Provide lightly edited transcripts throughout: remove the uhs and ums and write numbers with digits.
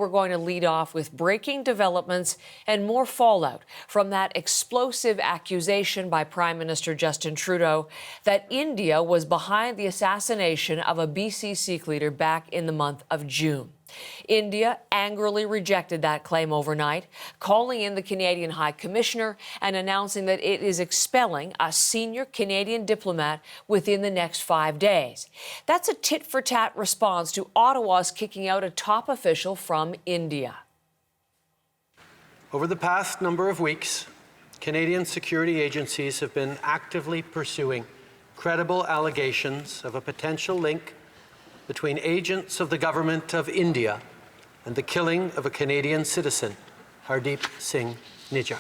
We're going to lead off with breaking developments and more fallout from that explosive accusation by Prime Minister Justin Trudeau that India was behind the assassination of a BC Sikh leader back in the month of June. India angrily rejected that claim overnight, calling in the Canadian High Commissioner and announcing that it is expelling a senior Canadian diplomat within the next 5 days. That's a tit-for-tat response to Ottawa's kicking out a top official from India. Over the past number of weeks, Canadian security agencies have been actively pursuing credible allegations of a potential link between agents of the government of India and the killing of a Canadian citizen, Hardeep Singh Nijjar.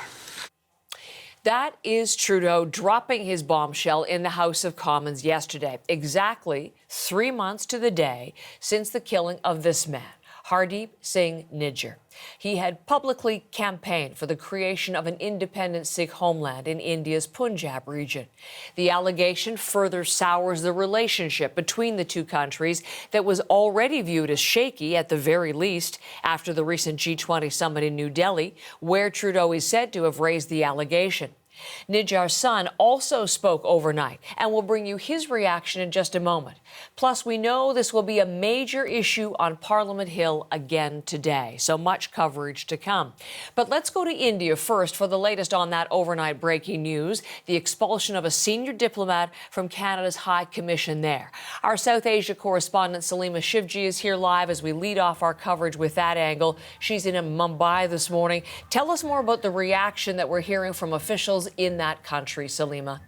That is Trudeau dropping his bombshell in the House of Commons yesterday, exactly 3 months to the day since the killing of this man, Hardeep Singh Nijjar. He had publicly campaigned for the creation of an independent Sikh homeland in India's Punjab region. The allegation further sours the relationship between the two countries that was already viewed as shaky at the very least after the recent G20 summit in New Delhi, where Trudeau is said to have raised the allegation. Nijjar's son also spoke overnight, and we'll bring you his reaction in just a moment. Plus, we know this will be a major issue on Parliament Hill again today, so much coverage to come. But let's go to India first for the latest on that overnight breaking news, the expulsion of a senior diplomat from Canada's High Commission there. Our South Asia correspondent Salima Shivji is here live as we lead off our coverage with that angle. She's in Mumbai this morning. Tell us more about the reaction that we're hearing from officials in that country, Salima.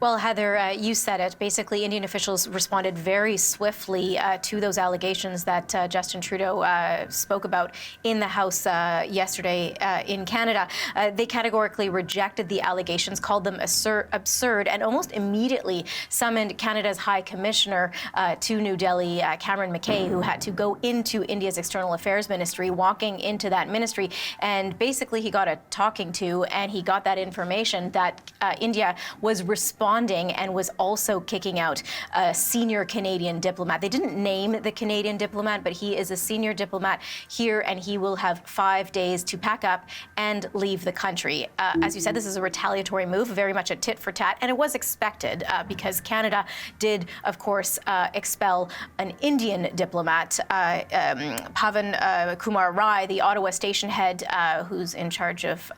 Well, Heather, you said it. Basically, Indian officials responded very swiftly to those allegations that Justin Trudeau spoke about in the House yesterday in Canada. They categorically rejected the allegations, called them absurd, and almost immediately summoned Canada's High Commissioner to New Delhi, Cameron McKay, who had to go into India's External Affairs Ministry, walking into that ministry. And basically, he got a talking to, and he got that information that India was responding and was also kicking out a senior Canadian diplomat. They didn't name the Canadian diplomat, but he is a senior diplomat here, and he will have 5 days to pack up and leave the country. As you said, this is a retaliatory move, very much a tit for tat, and it was expected because Canada did, of course, expel an Indian diplomat, Pavan Kumar Rai, the Ottawa station head, who's in charge of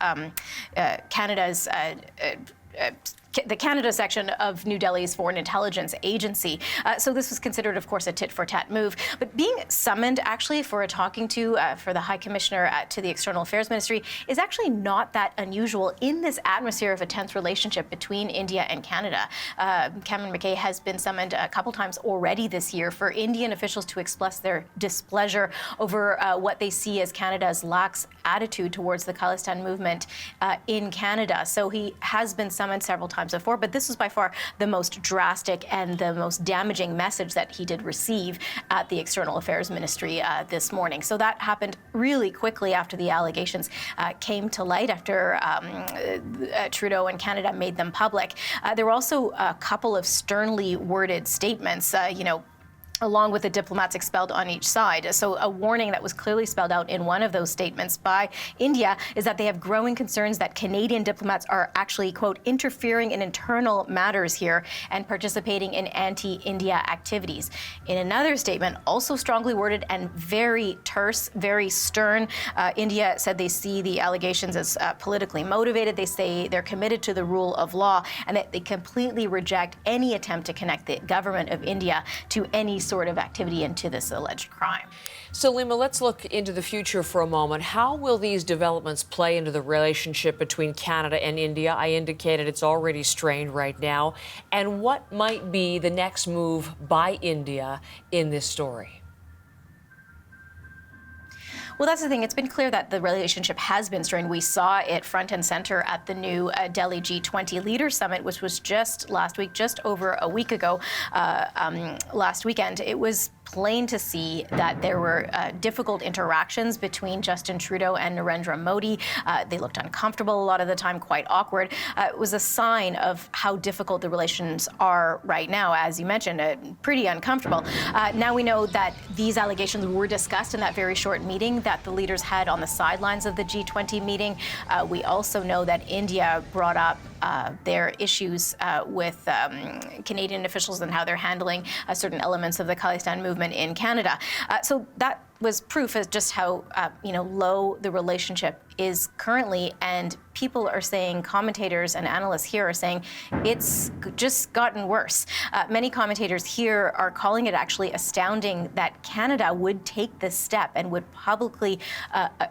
Canada's the Canada section of New Delhi's Foreign Intelligence Agency. So this was considered, of course, a tit-for-tat move. But being summoned, actually, for a talking to for the High Commissioner to the External Affairs Ministry is actually not that unusual in this atmosphere of a tense relationship between India and Canada. Cameron McKay has been summoned a couple times already this year for Indian officials to express their displeasure over what they see as Canada's lax attitude towards the Khalistan movement in Canada. So he has been summoned several times before, but this was by far the most drastic and the most damaging message that he did receive at the External Affairs Ministry this morning. So that happened really quickly after the allegations came to light, after Trudeau and Canada made them public. There were also a couple of sternly worded statements, along with the diplomats expelled on each side. So a warning that was clearly spelled out in one of those statements by India is that they have growing concerns that Canadian diplomats are actually, quote, interfering in internal matters here and participating in anti-India activities. In another statement, also strongly worded and very terse, very stern, India said they see the allegations as politically motivated. They say they're committed to the rule of law and that they completely reject any attempt to connect the government of India to any sort of activity into this alleged crime. Salima, let's look into the future for a moment. How will these developments play into the relationship between Canada and India? I indicated it's already strained right now. And what might be the next move by India in this story? Well, that's the thing. It's been clear that the relationship has been strained. We saw it front and center at the new Delhi G20 Leaders Summit, which was just last week, just over a week ago, last weekend. It was plain to see that there were difficult interactions between Justin Trudeau and Narendra Modi. They looked uncomfortable a lot of the time, quite awkward. It was a sign of how difficult the relations are right now, as you mentioned, pretty uncomfortable. Now we know that these allegations were discussed in that very short meeting that the leaders had on the sidelines of the G20 meeting. We also know that India brought up their issues with Canadian officials and how they're handling certain elements of the Khalistan movement in Canada. So that was proof of just how low the relationship is currently, and people are saying, commentators and analysts here are saying, it's just gotten worse. Many commentators here are calling it actually astounding that Canada would take this step and would publicly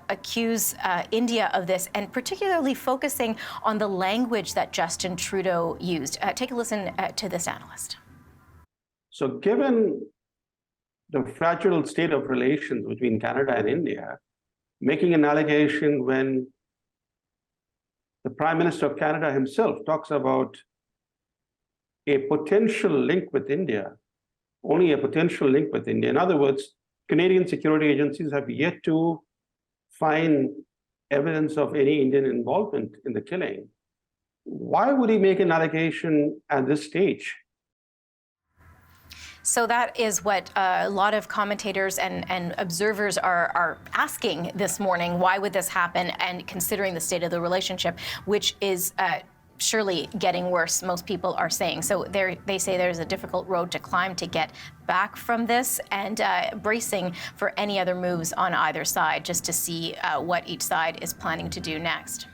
accuse India of this, and particularly focusing on the language that Justin Trudeau used. Take a listen to this analyst. So given the fragile state of relations between Canada and India, making an allegation when the Prime Minister of Canada himself talks about a potential link with India, only a potential link with India. In other words, Canadian security agencies have yet to find evidence of any Indian involvement in the killing. Why would he make an allegation at this stage? So that is what a lot of commentators and observers are asking this morning. Why would this happen? And considering the state of the relationship, which is surely getting worse, most people are saying. So they say there's a difficult road to climb to get back from this, and bracing for any other moves on either side, just to see what each side is planning to do next.